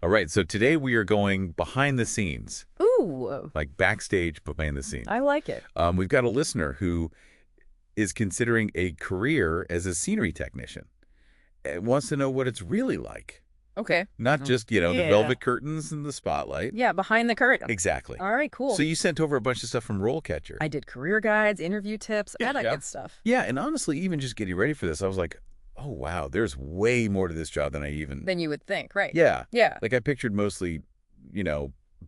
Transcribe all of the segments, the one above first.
All right, so today we are going behind the scenes, Ooh, like backstage behind the scenes. I like it. We've got a listener who is considering a career as a scenery technician and wants to know what it's really like. Okay. Not just, the Yeah. velvet curtains and the spotlight. Yeah, behind the curtain. Exactly. All right, cool. So you sent over a bunch of stuff from RoleCatcher. I did career guides, interview tips, all that Yeah. good stuff. Yeah, and honestly, even just getting ready for this, I was like, oh, wow, there's way more to this job than I even... Than you would think, right? Yeah. Yeah. Like I pictured mostly,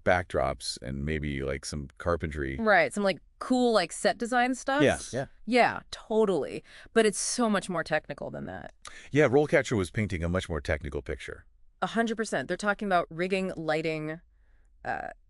backdrops and maybe like some carpentry. Right. Some like cool like set design stuff. Yeah. Yeah, totally. But it's so much more technical than that. Yeah, RoleCatcher was painting a much more technical picture. 100%. They're talking about rigging, lighting,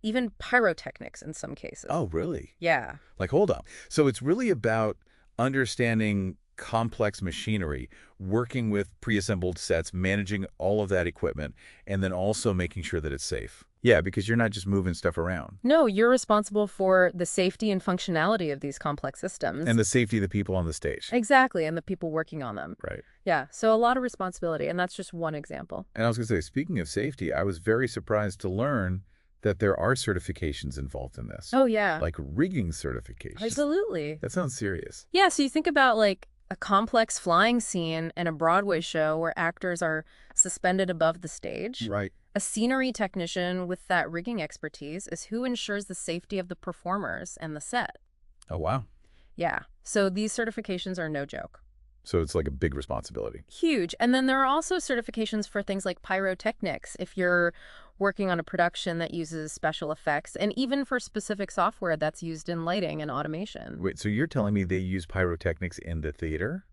even pyrotechnics in some cases. Oh, really? Yeah. Like, hold on. So it's really about understanding complex machinery, working with pre-assembled sets, managing all of that equipment, and then also making sure that it's safe. Yeah, because you're not just moving stuff around. No, you're responsible for the safety and functionality of these complex systems. And the safety of the people on the stage. Exactly, and the people working on them. Right. Yeah, so a lot of responsibility, and that's just one example. And I was going to say, speaking of safety, I was very surprised to learn that there are certifications involved in this. Oh, yeah. Like rigging certifications. Absolutely. That sounds serious. Yeah, so you think about like a complex flying scene in a Broadway show where actors are suspended above the stage. Right. A scenery technician with that rigging expertise is who ensures the safety of the performers and the set. Oh, wow. Yeah, so these certifications are no joke. So it's like a big responsibility. Huge. And then there are also certifications for things like pyrotechnics, if you're working on a production that uses special effects, and even for specific software that's used in lighting and automation. Wait, so you're telling me they use pyrotechnics in the theater?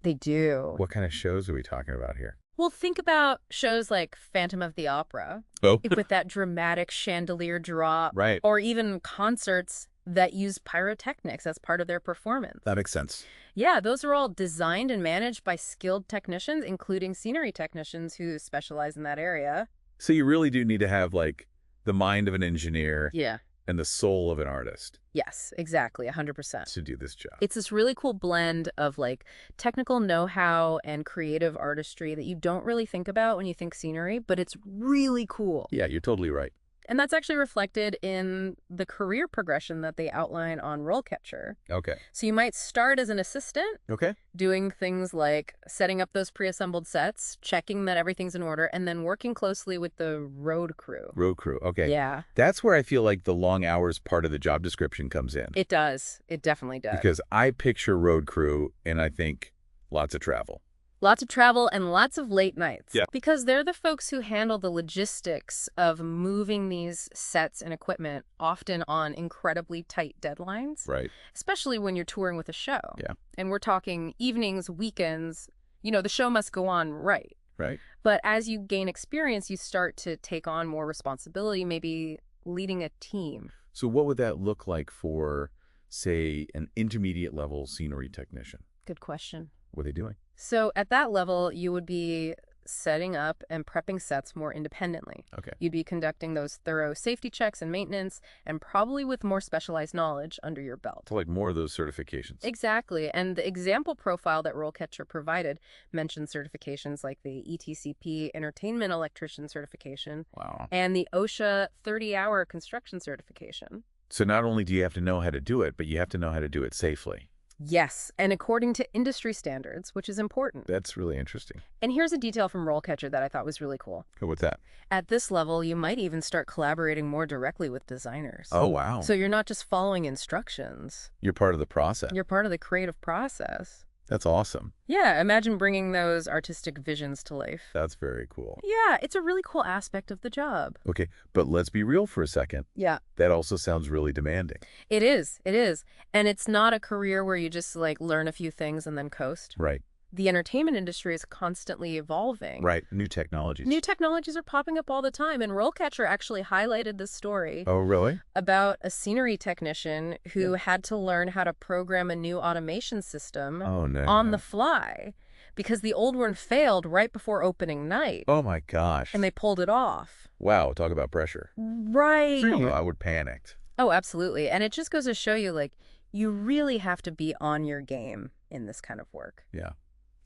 They do. What kind of shows are we talking about here? Well, think about shows like Phantom of the Opera, Oh. with that dramatic chandelier drop, Right. or even concerts that use pyrotechnics as part of their performance. That makes sense. Yeah, those are all designed and managed by skilled technicians, including scenery technicians who specialize in that area. So you really do need to have, like, the mind of an engineer Yeah. and the soul of an artist Yes, exactly, 100%. to do this job. It's this really cool blend of like technical know-how and creative artistry that you don't really think about when you think scenery, but it's really cool. Yeah, you're totally right. And that's actually reflected in the career progression that they outline on RoleCatcher. Okay. So you might start as an assistant, Okay. doing things like setting up those pre-assembled sets, checking that everything's in order, and then working closely with the road crew. Road crew. Okay. Yeah, That's where I feel like the long hours part of the job description comes in. it does. It definitely does. Because I picture road crew and I think lots of travel. Lots of travel and lots of late nights. Yeah. Because they're the folks who handle the logistics of moving these sets and equipment, often on incredibly tight deadlines. Right. Especially when you're touring with a show. Yeah. And we're talking evenings, weekends. The show must go on right. Right. But as you gain experience, you start to take on more responsibility, maybe leading a team. So what would that look like for, say, an intermediate level scenery technician? Good question. What are they doing? So at that level, you would be setting up and prepping sets more independently. Okay. You'd be conducting those thorough safety checks and maintenance, and probably with more specialized knowledge under your belt. So like more of those certifications. Exactly. And the example profile that RoleCatcher provided mentioned certifications like the ETCP Entertainment Electrician Certification Wow. and the OSHA 30-hour Construction Certification. So not only do you have to know how to do it, but you have to know how to do it safely. Yes, and according to industry standards, which is important. That's really interesting. And here's a detail from RoleCatcher that I thought was really cool. Oh, what's that? At this level, you might even start collaborating more directly with designers. Oh, wow. So you're not just following instructions. You're part of the process. You're part of the creative process. That's awesome. Yeah, imagine bringing those artistic visions to life. That's very cool. Yeah, it's a really cool aspect of the job. Okay, but let's be real for a second. Yeah, That also sounds really demanding. it is. It is. And it's not a career where you just like learn a few things and then coast. Right. The entertainment industry is constantly evolving. Right. New technologies. New technologies are popping up all the time, and RoleCatcher actually highlighted this story Oh, really? about a scenery technician who had to learn how to program a new automation system Oh, no. on the fly because the old one failed right before opening night, Oh, my gosh. and they pulled it off. Wow, talk about pressure. Right. Oh, I would panic. Oh, absolutely. And it just goes to show you, like, you really have to be on your game in this kind of work. Yeah.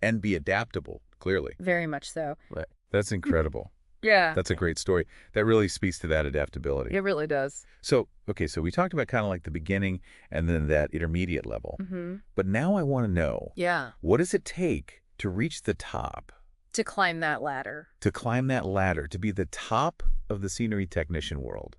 And be adaptable, clearly. Very much so. That's incredible. Yeah. That's a great story. That really speaks to that adaptability. It really does. So, okay, so we talked about kind of like the beginning and then that intermediate level. But now I want to know, Yeah. what does it take to reach the top, To climb that ladder. to climb that ladder, to be the top of the scenery technician world?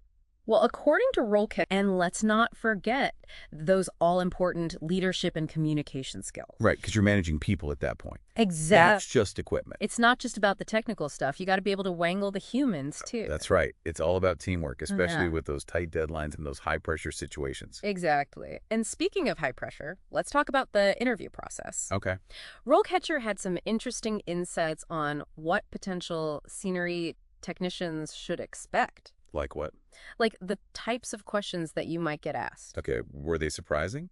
Well, according to RoleCatcher, and let's not forget those all-important leadership and communication skills. Right, because you're managing people at that point. Exactly. That's just equipment. It's not just about the technical stuff. You got to be able to wangle the humans, too. That's right. It's all about teamwork, especially Yeah. with those tight deadlines and those high-pressure situations. Exactly. And speaking of high pressure, let's talk about the interview process. Okay. RoleCatcher had some interesting insights on what potential scenery technicians should expect. Like what? Like the types of questions that you might get asked. Okay, were they surprising?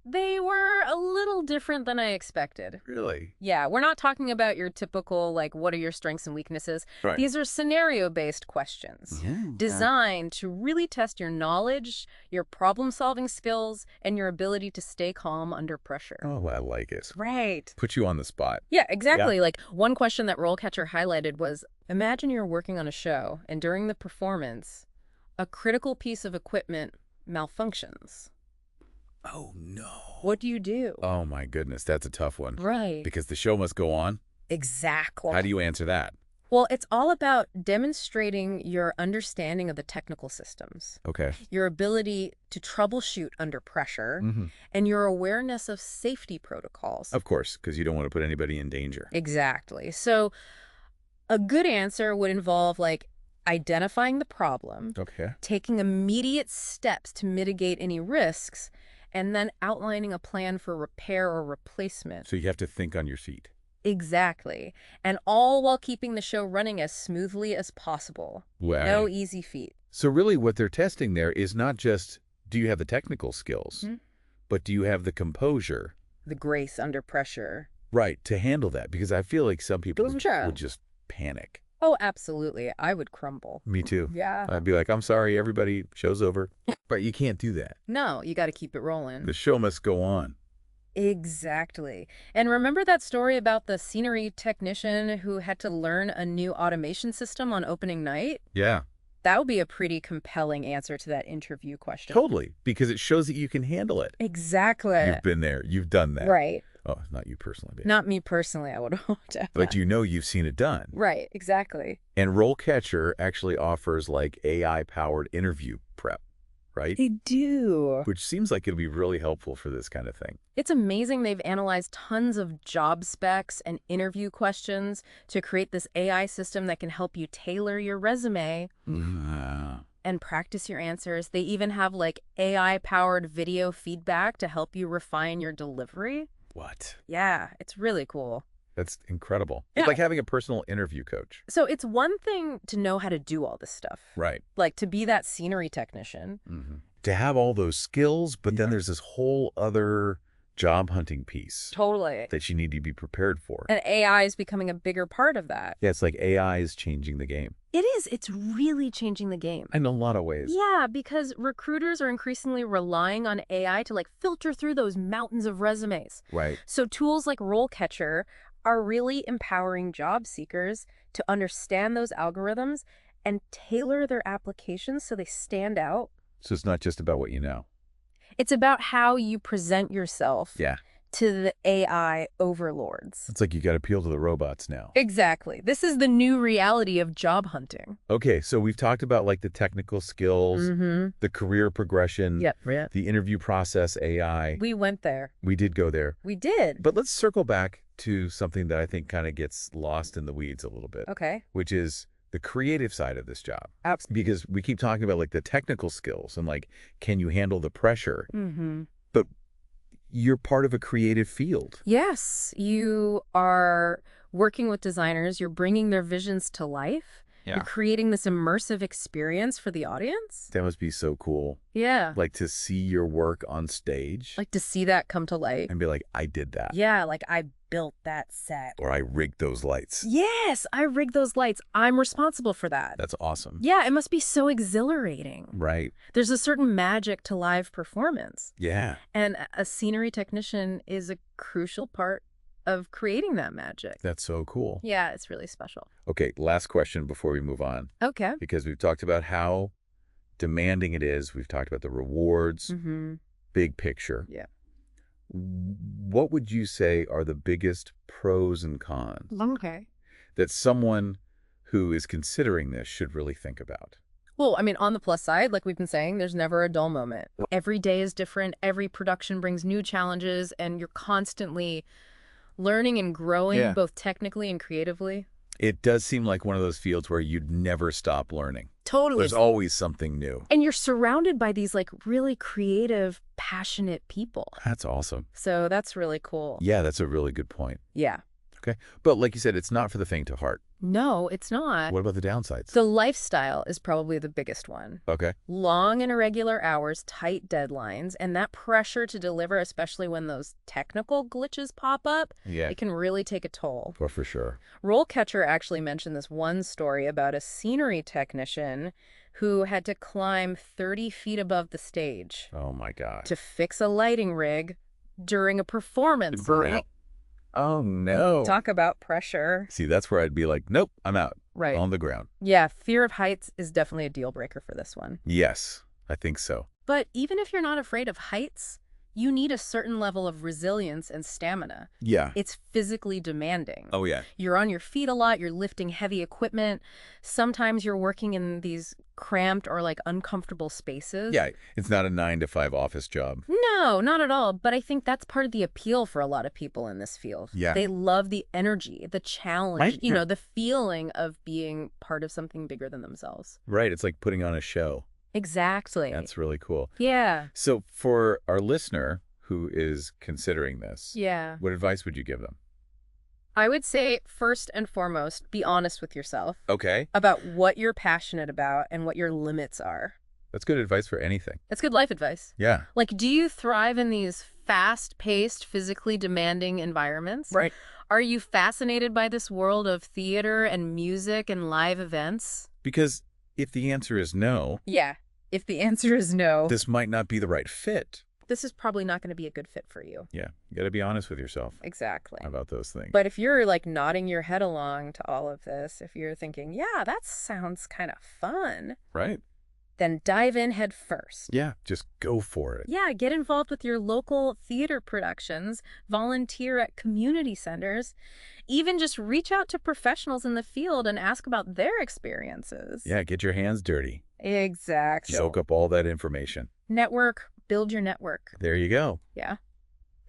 They were a little different than I expected. Really? Yeah, we're not talking about your typical, like, what are your strengths and weaknesses? Right. These are scenario-based questions designed to really test your knowledge, your problem-solving skills, and your ability to stay calm under pressure. Oh, I like it. Right. Put you on the spot. Yeah, exactly. Like, one question that RoleCatcher highlighted was, imagine you're working on a show, and during the performance, a critical piece of equipment malfunctions. Oh, no. What do you do? Oh, my goodness. That's a tough one. Right. Because the show must go on. Exactly. How do you answer that? Well, it's all about demonstrating your understanding of the technical systems, Okay. your ability to troubleshoot under pressure, and your awareness of safety protocols. Of course, because you don't want to put anybody in danger. Exactly. So a good answer would involve, like, identifying the problem, Okay. taking immediate steps to mitigate any risks, and then outlining a plan for repair or replacement. So you have to think on your feet. Exactly. And all while keeping the show running as smoothly as possible. Wow. No easy feat. So really what they're testing there is not just, do you have the technical skills, but do you have the composure? The grace under pressure. Right, to handle that. Because I feel like some people Sure. would just panic. Oh, absolutely. I would crumble. Me too. Yeah. I'd be like, I'm sorry, everybody, show's over. But you can't do that. No, you got to keep it rolling. The show must go on. Exactly. And remember that story about the scenery technician who had to learn a new automation system on opening night? Yeah. That would be a pretty compelling answer to that interview question. Totally. Because it shows that you can handle it. Exactly. You've been there. You've done that. Right. Oh, not you personally, babe. Not me personally, I would hope to. But you know you've seen it done. Right, exactly. And RoleCatcher actually offers like AI-powered interview prep, right? They do. Which seems like it'll be really helpful for this kind of thing. It's amazing they've analyzed tons of job specs and interview questions to create this AI system that can help you tailor your resume and practice your answers. They even have like AI-powered video feedback to help you refine your delivery. What? Yeah, it's really cool. That's incredible. Yeah. It's like having a personal interview coach. So it's one thing to know how to do all this stuff. Right. Like to be that scenery technician. To have all those skills, but then there's this whole other job hunting piece Totally. that you need to be prepared for. And AI is becoming a bigger part of that. Yeah, it's like AI is changing the game It is. It's really changing the game. in a lot of ways. Yeah, because recruiters are increasingly relying on AI to like filter through those mountains of resumes. Right. So tools like RoleCatcher are really empowering job seekers to understand those algorithms and tailor their applications so they stand out. So it's not just about what you know. It's about how you present yourself Yeah. to the AI overlords. It's like you got to appeal to the robots now. Exactly. This is the new reality of job hunting. Okay, so we've talked about like the technical skills, the career progression, the interview process, AI. We went there. We did go there. We did. But let's circle back to something that I think kind of gets lost in the weeds a little bit, Okay. which is the creative side of this job. Absolutely. Because we keep talking about like the technical skills and like, can you handle the pressure? But you're part of a creative field. Yes, you are working with designers. You're bringing their visions to life. Yeah. You're creating this immersive experience for the audience. That must be so cool. Yeah. Like to see your work on stage Like to see that come to life. and be like, I did that. Yeah, like I built that set. Or I rigged those lights. Yes, I rigged those lights. I'm responsible for that. That's awesome. Yeah, it must be so exhilarating. Right. There's a certain magic to live performance. Yeah. And a scenery technician is a crucial part of creating that magic. That's so cool. Yeah, it's really special. Okay, last question before we move on, Okay. because we've talked about how demanding it is. We've talked about the rewards, big picture. Yeah. What would you say are the biggest pros and cons Okay. that someone who is considering this should really think about? Well, I mean, on the plus side, like we've been saying, there's never a dull moment. Every day is different. Every production brings new challenges, and you're constantly learning and growing, Yeah. both technically and creatively. It does seem like one of those fields where you'd never stop learning. Totally. There's always something new. And you're surrounded by these like really creative, passionate people. That's awesome. So that's really cool. Yeah, that's a really good point. Yeah. Okay. But like you said, it's not for the faint of heart. No, it's not. What about the downsides? The lifestyle is probably the biggest one. Okay. Long and irregular hours, tight deadlines, and that pressure to deliver, especially when those technical glitches pop up, Yeah. it can really take a toll. Well, for sure. RoleCatcher actually mentioned this one story about a scenery technician who had to climb 30 feet above the stage Oh, my God. to fix a lighting rig during a performance. Oh, no. Talk about pressure. See, that's where I'd be like, nope, I'm out. Right. On the ground. Yeah, fear of heights is definitely a deal breaker for this one. Yes, I think so. But even if you're not afraid of heights, you need a certain level of resilience and stamina. Yeah. It's physically demanding. Oh, yeah. You're on your feet a lot, you're lifting heavy equipment. Sometimes you're working in these cramped or like uncomfortable spaces. Yeah, it's not a 9-to-5 office job. No, not at all. But I think that's part of the appeal for a lot of people in this field. Yeah. They love the energy, the challenge, Right. you know, the feeling of being part of something bigger than themselves. Right, it's like putting on a show. Exactly. That's really cool. Yeah. So for our listener who is considering this, Yeah. what advice would you give them? I would say, first and foremost, be honest with yourself Okay. about what you're passionate about and what your limits are. That's good advice for anything. That's good life advice. Yeah. Like, do you thrive in these fast-paced, physically demanding environments? Right. Are you fascinated by this world of theater and music and live events? Because if the answer is no, Yeah. If the answer is no, this might not be the right fit. this is probably not going to be a good fit for you. Yeah. You got to be honest with yourself Exactly. about those things. But if you're like nodding your head along to all of this, if you're thinking, yeah, that sounds kind of fun, Right. then dive in head first. Yeah. Just go for it. Yeah, get involved with your local theater productions, volunteer at community centers, even just reach out to professionals in the field and ask about their experiences. Yeah. Get your hands dirty. Exactly. Soak up all that information. Network, build your network. There you go. Yeah.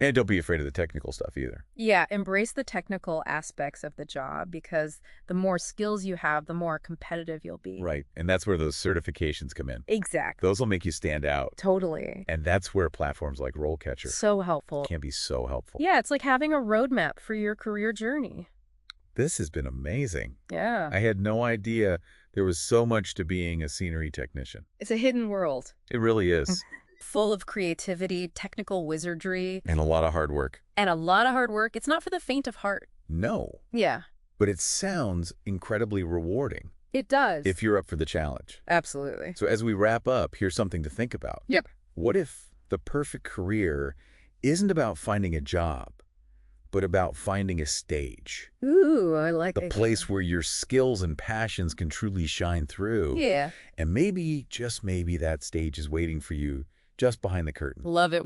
And don't be afraid of the technical stuff either. Yeah, embrace the technical aspects of the job because the more skills you have, the more competitive you'll be. Right. And that's where those certifications come in. Exactly. Those will make you stand out. Totally. And that's where platforms like RoleCatcher So helpful. can be so helpful. Yeah, it's like having a roadmap for your career journey. This has been amazing. Yeah. I had no idea there was so much to being a scenery technician. It's a hidden world. It really is. Full of creativity, technical wizardry, And a lot of hard work. and a lot of hard work. It's not for the faint of heart. No. Yeah, But it sounds incredibly rewarding it does. if you're up for the challenge. Absolutely. So as we wrap up, here's something to think about. Yep. What if the perfect career isn't about finding a job, but about finding a stage? Ooh, I like The it. place where your skills and passions can truly shine through. Yeah. And maybe, just maybe, that stage is waiting for you just behind the curtain. Love it.